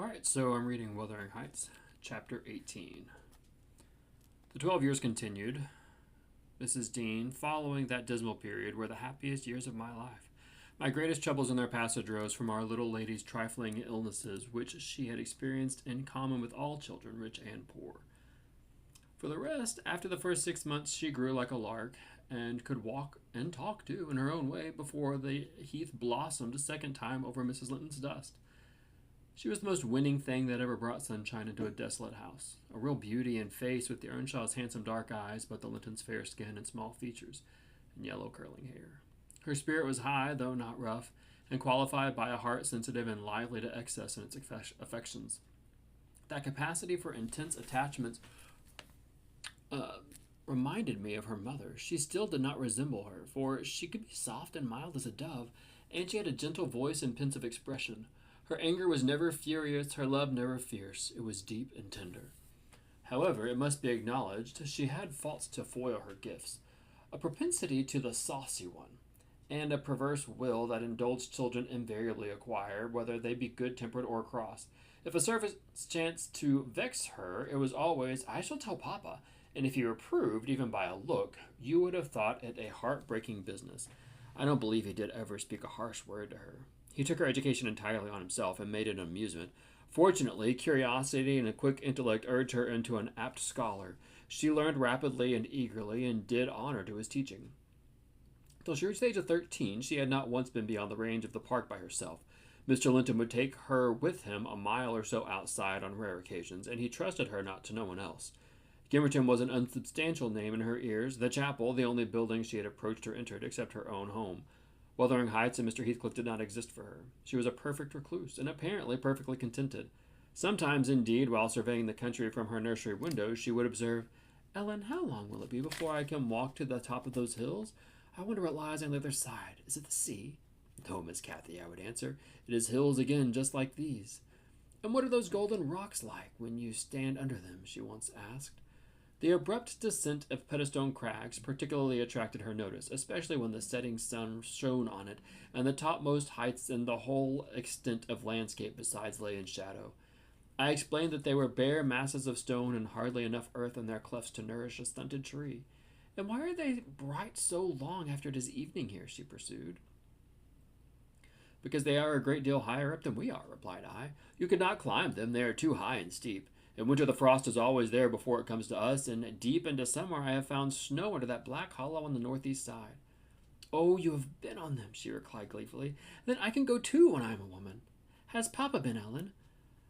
Alright, so I'm reading Wuthering Heights, Chapter 18. The 12 years continued. Mrs. Dean, following that dismal period, were the happiest years of my life. My greatest troubles in their passage arose from our little lady's trifling illnesses, which she had experienced in common with all children, rich and poor. For the rest, after the first 6 months, she grew like a lark, and could walk and talk too in her own way before the heath blossomed a second time over Mrs. Linton's dust. She was the most winning thing that ever brought sunshine into a desolate house. A real beauty in face with the Earnshaw's handsome dark eyes, but the Lintons' fair skin and small features, and yellow curling hair. Her spirit was high, though not rough, and qualified by a heart sensitive and lively to excess in its affections. That capacity for intense attachments reminded me of her mother. She still did not resemble her, for she could be soft and mild as a dove, and she had a gentle voice and pensive expression. Her anger was never furious, her love never fierce. It was deep and tender. However, it must be acknowledged, she had faults to foil her gifts. A propensity to the saucy one, and a perverse will that indulged children invariably acquire, whether they be good-tempered or cross. If a servant chanced to vex her, it was always, "I shall tell Papa," and if he reproved, even by a look, you would have thought it a heart-breaking business. I don't believe he did ever speak a harsh word to her. He took her education entirely on himself and made it an amusement. Fortunately, curiosity and a quick intellect urged her into an apt scholar. She learned rapidly and eagerly, and did honor to his teaching. Till she reached the age of 13, she had not once been beyond the range of the park by herself. Mr. Linton would take her with him a mile or so outside on rare occasions, and he trusted her not to no one else. Gimmerton was an unsubstantial name in her ears, the chapel the only building she had approached or entered except her own home. Wuthering Heights and Mr. Heathcliff did not exist for her. She was a perfect recluse, and apparently perfectly contented. Sometimes, indeed, while surveying the country from her nursery windows, she would observe, "Ellen, how long will it be before I can walk to the top of those hills? I wonder what lies on the other side. Is it the sea?" "No, Miss Cathy," I would answer. "It is hills again, just like these." "And what are those golden rocks like when you stand under them?" she once asked. The abrupt descent of Pettistone Crags particularly attracted her notice, especially when the setting sun shone on it, and the topmost heights and the whole extent of landscape besides lay in shadow. I explained that they were bare masses of stone and hardly enough earth in their clefts to nourish a stunted tree. "And why are they bright so long after it is evening here?" she pursued. "Because they are a great deal higher up than we are," replied I. "You could not climb them, they are too high and steep. In winter the frost is always there before it comes to us, and deep into summer I have found snow under that black hollow on the northeast side." "Oh, you have been on them," she replied gleefully. "Then I can go too when I am a woman. Has Papa been, Ellen?"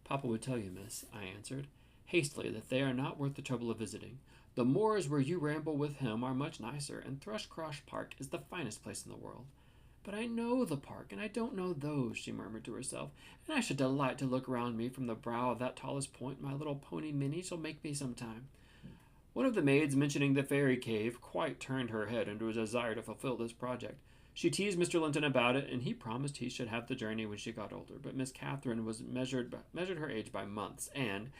"Papa would tell you, miss," I answered, hastily, "that they are not worth the trouble of visiting. The moors where you ramble with him are much nicer, and Thrushcross Park is the finest place in the world." "But I know the park, and I don't know those," she murmured to herself, "and I should delight to look round me from the brow of that tallest point my little pony Minnie shall make me some time." One of the maids, mentioning the fairy cave, quite turned her head into a desire to fulfill this project. She teased Mr. Linton about it, and he promised he should have the journey when she got older, but Miss Catherine was measured her age by months, and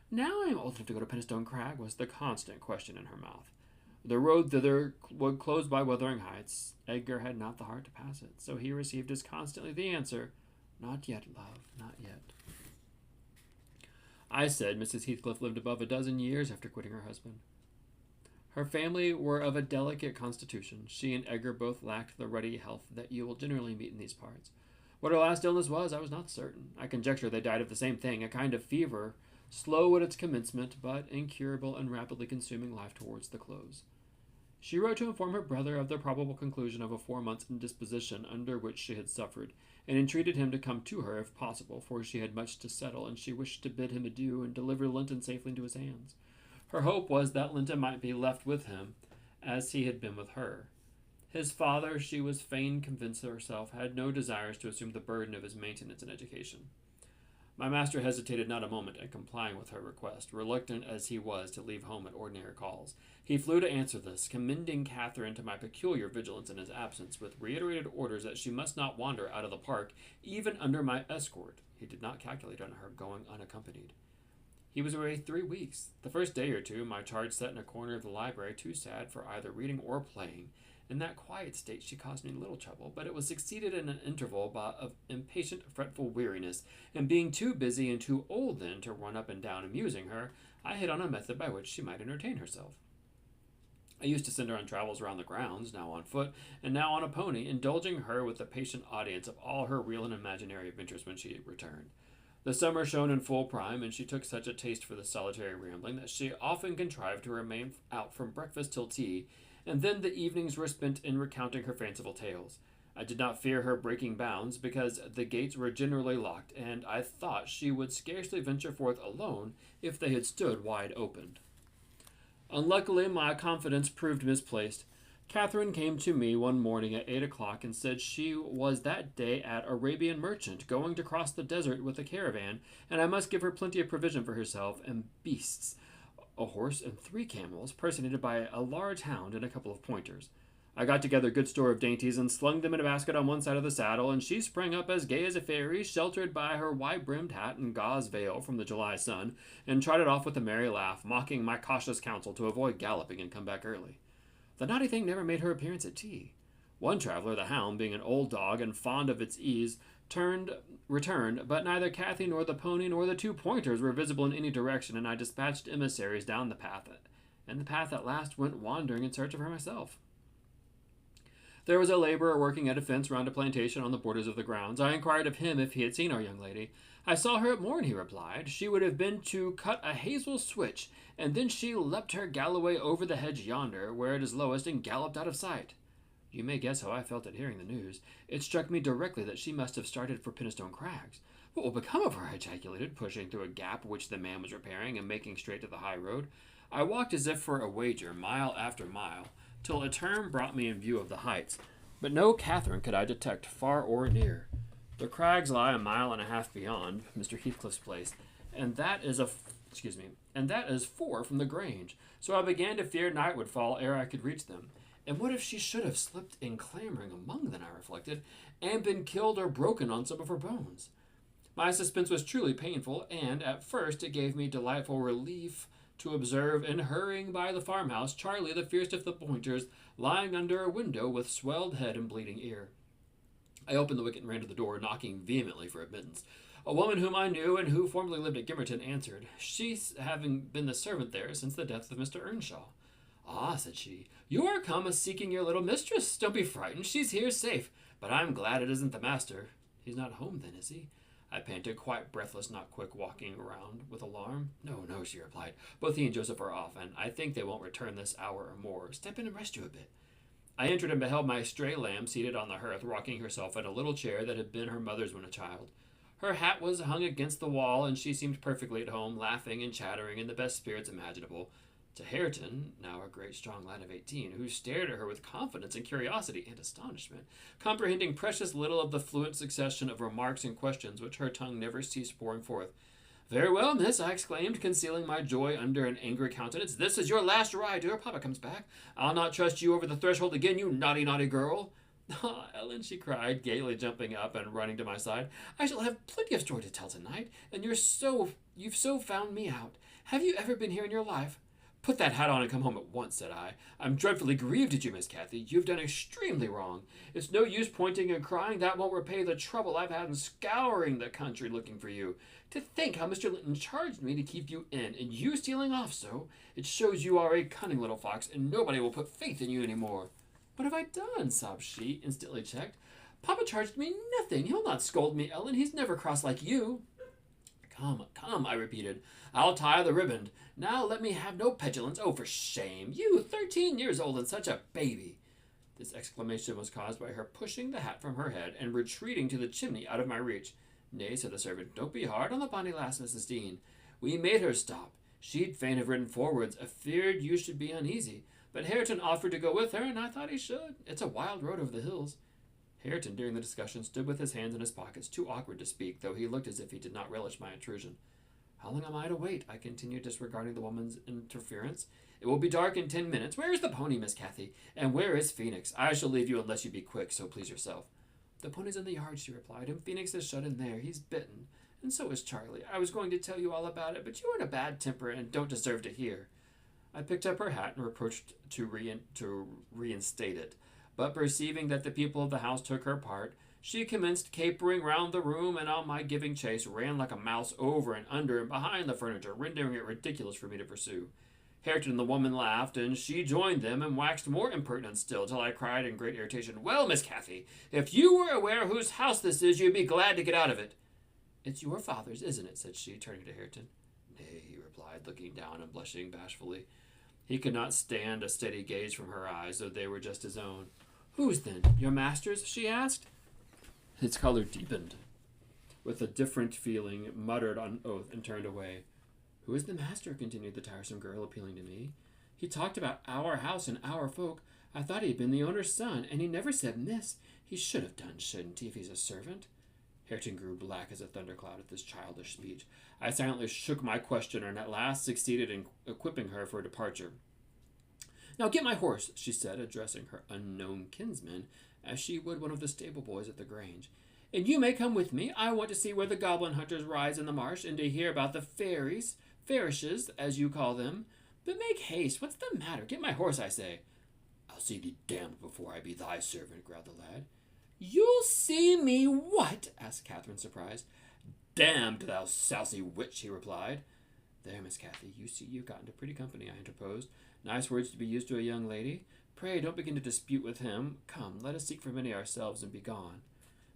"Now I am old enough to go to Pettistone Crag," was the constant question in her mouth. The road thither was closed by Wuthering Heights. Edgar had not the heart to pass it, so he received as constantly the answer, "Not yet, love, not yet." I said Mrs. Heathcliff lived above a dozen years after quitting her husband. Her family were of a delicate constitution. She and Edgar both lacked the ruddy health that you will generally meet in these parts. What her last illness was, I was not certain. I conjecture they died of the same thing, a kind of fever, slow at its commencement, but incurable and rapidly consuming life towards the close. She wrote to inform her brother of the probable conclusion of a 4 months' indisposition under which she had suffered, and entreated him to come to her if possible, for she had much to settle, and she wished to bid him adieu and deliver Linton safely into his hands. Her hope was that Linton might be left with him, as he had been with her. His father, she was fain convinced herself, had no desires to assume the burden of his maintenance and education. My master hesitated not a moment in complying with her request, reluctant as he was to leave home at ordinary calls. He flew to answer this, commending Catherine to my peculiar vigilance in his absence, with reiterated orders that she must not wander out of the park, even under my escort. He did not calculate on her going unaccompanied. He was away 3 weeks. The first day or two, my charge sat in a corner of the library, too sad for either reading or playing, In that quiet state she caused me little trouble, but it was succeeded in an interval of impatient, fretful weariness, and being too busy and too old then to run up and down amusing her, I hit on a method by which she might entertain herself. I used to send her on travels around the grounds, now on foot, and now on a pony, indulging her with the patient audience of all her real and imaginary adventures when she returned. The summer shone in full prime, and she took such a taste for this solitary rambling that she often contrived to remain out from breakfast till tea, and then the evenings were spent in recounting her fanciful tales. I did not fear her breaking bounds, because the gates were generally locked, and I thought she would scarcely venture forth alone if they had stood wide open. Unluckily, my confidence proved misplaced. Catherine came to me one morning at 8 o'clock and said she was that day at Arabian merchant, going to cross the desert with a caravan, and I must give her plenty of provision for herself and beasts, a horse and 3 camels, personated by a large hound and a couple of pointers. I got together good store of dainties and slung them in a basket on one side of the saddle, and she sprang up as gay as a fairy, sheltered by her wide-brimmed hat and gauze veil from the July sun, and trotted off with a merry laugh, mocking my cautious counsel to avoid galloping and come back early. The naughty thing never made her appearance at tea. One traveler, the hound, being an old dog and fond of its ease, returned, but neither Cathy nor the pony nor the 2 pointers were visible in any direction, and I dispatched emissaries down the path, and the path at last went wandering in search of her myself. There was a laborer working at a fence round a plantation on the borders of the grounds. I inquired of him if he had seen our young lady. I saw her at morn, he replied. She would have been to cut a hazel switch, and then she leapt her galloway over the hedge yonder, where it is lowest, and galloped out of sight. You may guess how I felt at hearing the news. It struck me directly that she must have started for Pinnistone Crags. What will become of her? I ejaculated, pushing through a gap which the man was repairing, and making straight to the high road. I walked as if for a wager, mile after mile, till a turn brought me in view of the heights. But no Catherine could I detect, far or near. The crags lie a mile and a half beyond Mr. Heathcliff's place, and that is 4 from the Grange. So I began to fear night would fall ere I could reach them. And what if she should have slipped in clambering among them, I reflected, and been killed or broken on some of her bones? My suspense was truly painful, and at first it gave me delightful relief to observe, in hurrying by the farmhouse, Charlie, the fiercest of the pointers, lying under a window with swelled head and bleeding ear. I opened the wicket and ran to the door, knocking vehemently for admittance. A woman whom I knew and who formerly lived at Gimmerton answered, she having been the servant there since the death of Mr. Earnshaw. Ah, said she, you are come a-seeking your little mistress. Don't be frightened, she's here safe, but I'm glad it isn't the master. He's not home then, is he? I panted, quite breathless, not quick, walking around with alarm. No, no, she replied. Both he and Joseph are off, and I think they won't return this hour or more. Step in and rest you a bit. I entered and beheld my stray lamb seated on the hearth, rocking herself in a little chair that had been her mother's when a child. Her hat was hung against the wall, and she seemed perfectly at home, laughing and chattering in the best spirits imaginable. To Hareton, now a great strong lad of 18, who stared at her with confidence and curiosity and astonishment, comprehending precious little of the fluent succession of remarks and questions which her tongue never ceased pouring forth. Very well, miss, I exclaimed, concealing my joy under an angry countenance. This is your last ride till your papa comes back. I'll not trust you over the threshold again, you naughty, naughty girl. Ah, Ellen, she cried, gaily jumping up and running to my side. I shall have plenty of story to tell tonight, and you've so found me out. Have you ever been here in your life? Put that hat on and come home at once, said I. I'm dreadfully grieved at you, Miss Cathy. You've done extremely wrong. It's no use pointing and crying. That won't repay the trouble I've had in scouring the country looking for you. To think how Mr. Linton charged me to keep you in, and you stealing off so. It shows you are a cunning little fox, and nobody will put faith in you any more. What have I done? Sobbed she, instantly checked. Papa charged me nothing. He'll not scold me, Ellen. He's never cross like you. Come, come, I repeated. I'll tie the riband. Now let me have no petulance. Oh, for shame! You, 13 years old and such a baby! This exclamation was caused by her pushing the hat from her head and retreating to the chimney out of my reach. Nay, said the servant, don't be hard on the bonny lass, Mrs. Dean. We made her stop. She'd fain have ridden forwards, afeard you should be uneasy. But Hareton offered to go with her, and I thought he should. It's a wild road over the hills. Hareton, during the discussion, stood with his hands in his pockets, too awkward to speak, though he looked as if he did not relish my intrusion. How long am I to wait? I continued, disregarding the woman's interference. It will be dark in 10 minutes. Where is the pony, Miss Cathy? And where is Phoenix? I shall leave you unless you be quick, so please yourself. The pony's in the yard, she replied, and Phoenix is shut in there. He's bitten. And so is Charlie. I was going to tell you all about it, but you are in a bad temper and don't deserve to hear. I picked up her hat and reproached to reinstate it. But perceiving that the people of the house took her part, she commenced capering round the room, and on my giving chase, ran like a mouse over and under and behind the furniture, rendering it ridiculous for me to pursue. Hareton and the woman laughed, and she joined them, and waxed more impertinent still, till I cried in great irritation, "Well, Miss Cathy, if you were aware whose house this is, you'd be glad to get out of it." "It's your father's, isn't it?" said she, turning to Hareton. "Nay," he replied, looking down and blushing bashfully. He could not stand a steady gaze from her eyes, though they were just his own. "Whose, then? Your master's?" she asked. His color deepened. With a different feeling, muttered on oath, and turned away. "Who is the master?" continued the tiresome girl, appealing to me. "He talked about our house and our folk. I thought he had been the owner's son, and he never said miss. He should have done, shouldn't he, if he's a servant?" Hareton grew black as a thundercloud at this childish speech. I silently shook my questioner, and at last succeeded in equipping her for departure. "Now get my horse," she said, addressing her unknown kinsman, as she would one of the stable boys at the Grange. "And you may come with me. I want to see where the goblin hunters rise in the marsh, and to hear about the fairishes, as you call them. But make haste. What's the matter? Get my horse, I say." "I'll see thee damned before I be thy servant," growled the lad. "You'll see me what?" asked Catherine, surprised. "Damned, thou sousy witch," he replied. "There, Miss Cathy, you see you've got into pretty company," I interposed. "Nice words to be used to a young lady. Pray don't begin to dispute with him. Come, let us seek for Minnie ourselves and be gone."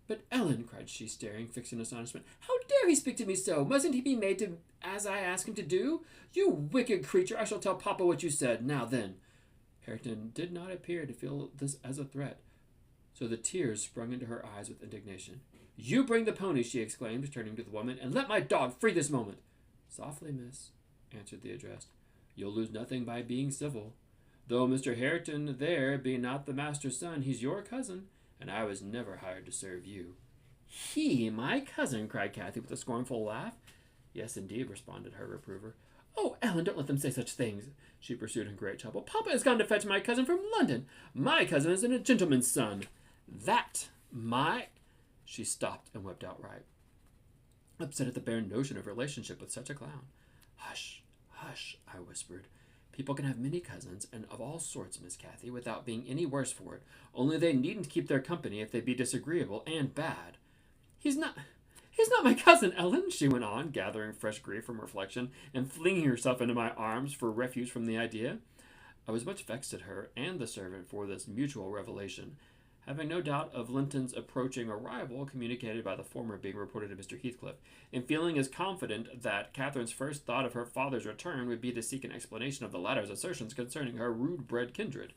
"But Ellen," cried she, staring, fixed in astonishment, "how dare he speak to me so? Mustn't he be made to as I ask him to do? You wicked creature, I shall tell Papa what you said. Now then." Hareton did not appear to feel this as a threat, so the tears sprung into her eyes with indignation. "You bring the pony," she exclaimed, turning to the woman, "and let my dog free this moment." "Softly, miss," answered the addressed. "You'll lose nothing by being civil. Though Mr. Hareton there be not the master's son, he's your cousin, and I was never hired to serve you." "He, my cousin?" cried Cathy with a scornful laugh. "Yes, indeed," responded her reprover. "Oh, Ellen, don't let them say such things," she pursued in great trouble. "Papa has gone to fetch my cousin from London. My cousin is a gentleman's son. That, my—" She stopped and wept outright, upset at the bare notion of relationship with such a clown. "Hush, hush," I whispered. "People can have many cousins, and of all sorts, Miss Cathy, without being any worse for it. Only they needn't keep their company if they be disagreeable and bad." He's not my cousin, Ellen," she went on, gathering fresh grief from reflection, and flinging herself into my arms for refuge from the idea. I was much vexed at her and the servant for this mutual revelation. Having no doubt of Linton's approaching arrival, communicated by the former being reported to Mr. Heathcliff, and feeling as confident that Catherine's first thought of her father's return would be to seek an explanation of the latter's assertions concerning her rude-bred kindred.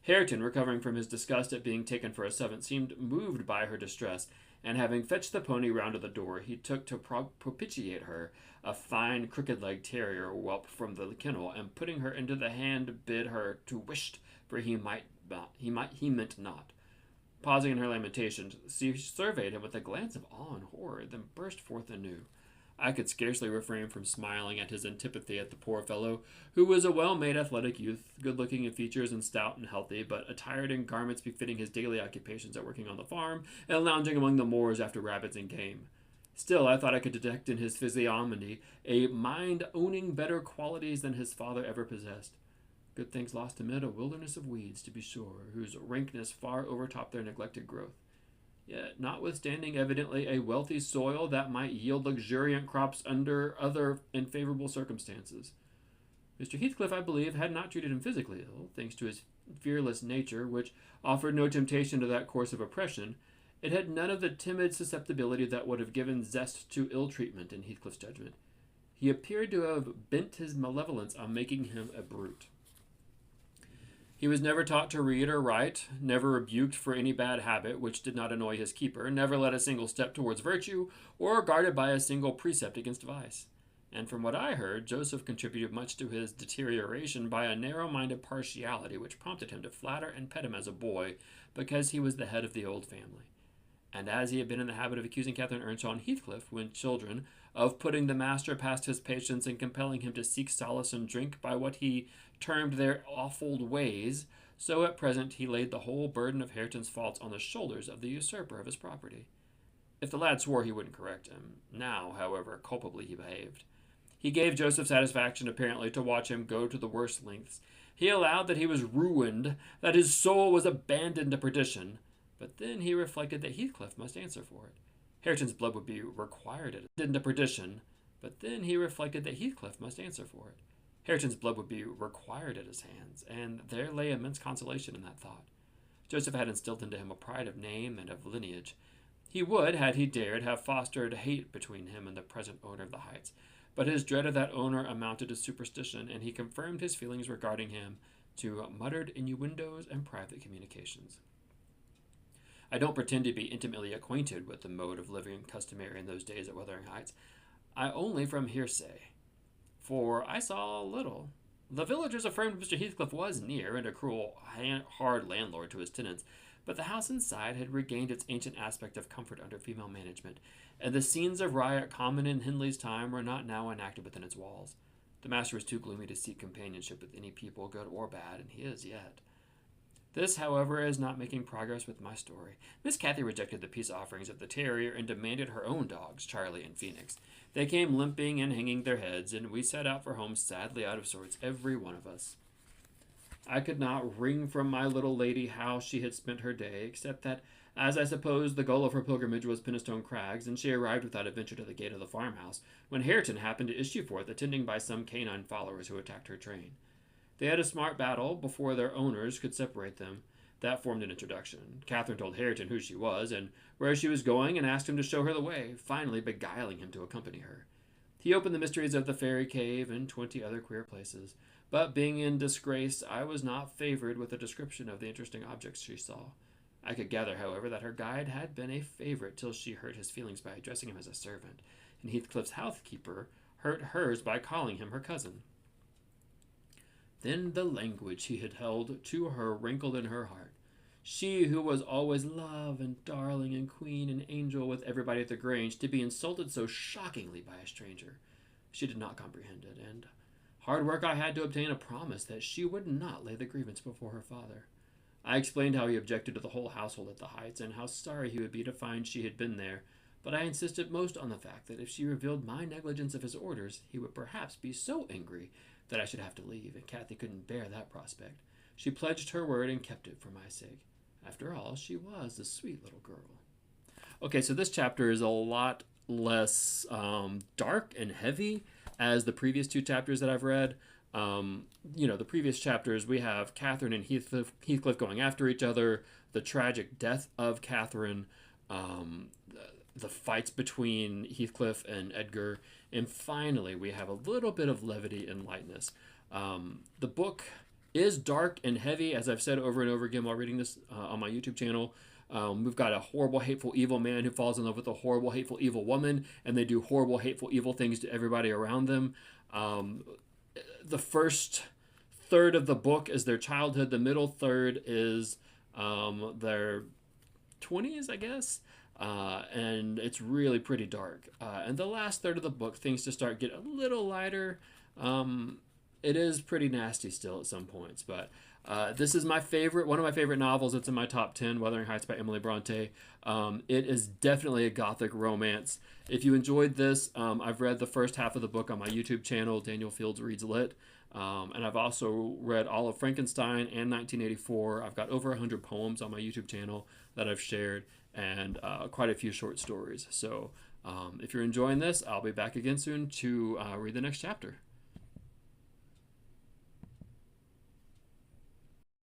Hareton, recovering from his disgust at being taken for a servant, seemed moved by her distress, and having fetched the pony round to the door, he took to propitiate her a fine crooked-legged terrier whelp from the kennel, and putting her into the hand, bid her to whisht, for he meant not. Pausing in her lamentations, she surveyed him with a glance of awe and horror, then burst forth anew. I could scarcely refrain from smiling at his antipathy at the poor fellow, who was a well-made athletic youth, good-looking in features and stout and healthy, but attired in garments befitting his daily occupations at working on the farm and lounging among the moors after rabbits and game. Still, I thought I could detect in his physiognomy a mind owning better qualities than his father ever possessed. Good things lost amid a wilderness of weeds, to be sure, whose rankness far overtopped their neglected growth. Yet, notwithstanding evidently a wealthy soil that might yield luxuriant crops under other unfavorable circumstances. Mr. Heathcliff, I believe, had not treated him physically ill, thanks to his fearless nature, which offered no temptation to that course of oppression. It had none of the timid susceptibility that would have given zest to ill treatment, in Heathcliff's judgment. He appeared to have bent his malevolence on making him a brute. He was never taught to read or write, never rebuked for any bad habit which did not annoy his keeper, never led a single step towards virtue, or guarded by a single precept against vice. And from what I heard, Joseph contributed much to his deterioration by a narrow-minded partiality which prompted him to flatter and pet him as a boy, because he was the head of the old family. And as he had been in the habit of accusing Catherine Earnshaw and Heathcliff, when children, of putting the master past his patience and compelling him to seek solace and drink by what he termed their offald ways, so at present he laid the whole burden of Hareton's faults on the shoulders of the usurper of his property. If the lad swore, he wouldn't correct him. Now, however, culpably he behaved. He gave Joseph satisfaction, apparently, to watch him go to the worst lengths, He allowed that he was ruined, that his soul was abandoned to perdition. But then he reflected that Heathcliff must answer for it. Hareton's blood would be required at into perdition. But then he reflected that Heathcliff must answer for it. Hareton's blood would be required at his hands, and there lay immense consolation in that thought. Joseph had instilled into him a pride of name and of lineage. He would, had he dared, have fostered hate between him and the present owner of the Heights, but his dread of that owner amounted to superstition, and he confirmed his feelings regarding him to muttered innuendos and private communications. I don't pretend to be intimately acquainted with the mode of living customary in those days at Wuthering Heights. I only from hearsay, for I saw little. The villagers affirmed Mr. Heathcliff was near and a cruel, hard landlord to his tenants, but the house inside had regained its ancient aspect of comfort under female management, and the scenes of riot common in Hindley's time were not now enacted within its walls. The master was too gloomy to seek companionship with any people, good or bad, and he is yet. This, however, is not making progress with my story. Miss Cathy rejected the peace offerings of the terrier and demanded her own dogs, Charlie and Phoenix. They came limping and hanging their heads, and we set out for home sadly out of sorts, every one of us. I could not wring from my little lady how she had spent her day, except that, as I suppose, the goal of her pilgrimage was Penistone Crags, and she arrived without adventure to the gate of the farmhouse, when Hareton happened to issue forth, attended by some canine followers who attacked her train. They had a smart battle before their owners could separate them. That formed an introduction. Catherine told Hareton who she was and where she was going, and asked him to show her the way, finally beguiling him to accompany her. He opened the mysteries of the fairy cave and 20 other queer places, but being in disgrace, I was not favored with a description of the interesting objects she saw. I could gather, however, that her guide had been a favorite till she hurt his feelings by addressing him as a servant, and Heathcliff's housekeeper hurt hers by calling him her cousin. Then the language he had held to her rankled in her heart. She who was always love and darling and queen and angel with everybody at the Grange, to be insulted so shockingly by a stranger. She did not comprehend it, and hard work I had to obtain a promise that she would not lay the grievance before her father. I explained how he objected to the whole household at the Heights, and how sorry he would be to find she had been there, but I insisted most on the fact that if she revealed my negligence of his orders, he would perhaps be so angry that I should have to leave, and Cathy couldn't bear that prospect. She pledged her word and kept it for my sake. After all, she was a sweet little girl. Okay, so this chapter is a lot less dark and heavy as the previous two chapters that I've read. The previous chapters, we have Catherine and Heathcliff going after each other, the tragic death of Catherine, the fights between Heathcliff and Edgar, and finally we have a little bit of levity and lightness. The book is dark and heavy, as I've said over and over again while reading this on my YouTube channel. We've got a horrible, hateful, evil man who falls in love with a horrible, hateful, evil woman, and they do horrible, hateful, evil things to everybody around them. The first third of the book is their childhood. The middle third is their 20s, I guess. And it's really pretty dark. And the last third of the book, things just start get a little lighter. It is pretty nasty still at some points, but this is my favorite, one of my favorite novels. It's in my top 10, Wuthering Heights by Emily Bronte. It is definitely a gothic romance. If you enjoyed this, I've read the first half of the book on my YouTube channel, Daniel Fields Reads Lit. And I've also read all of Frankenstein and 1984. I've got over 100 poems on my YouTube channel that I've shared, and quite a few short stories. So if you're enjoying this, I'll be back again soon to read the next chapter.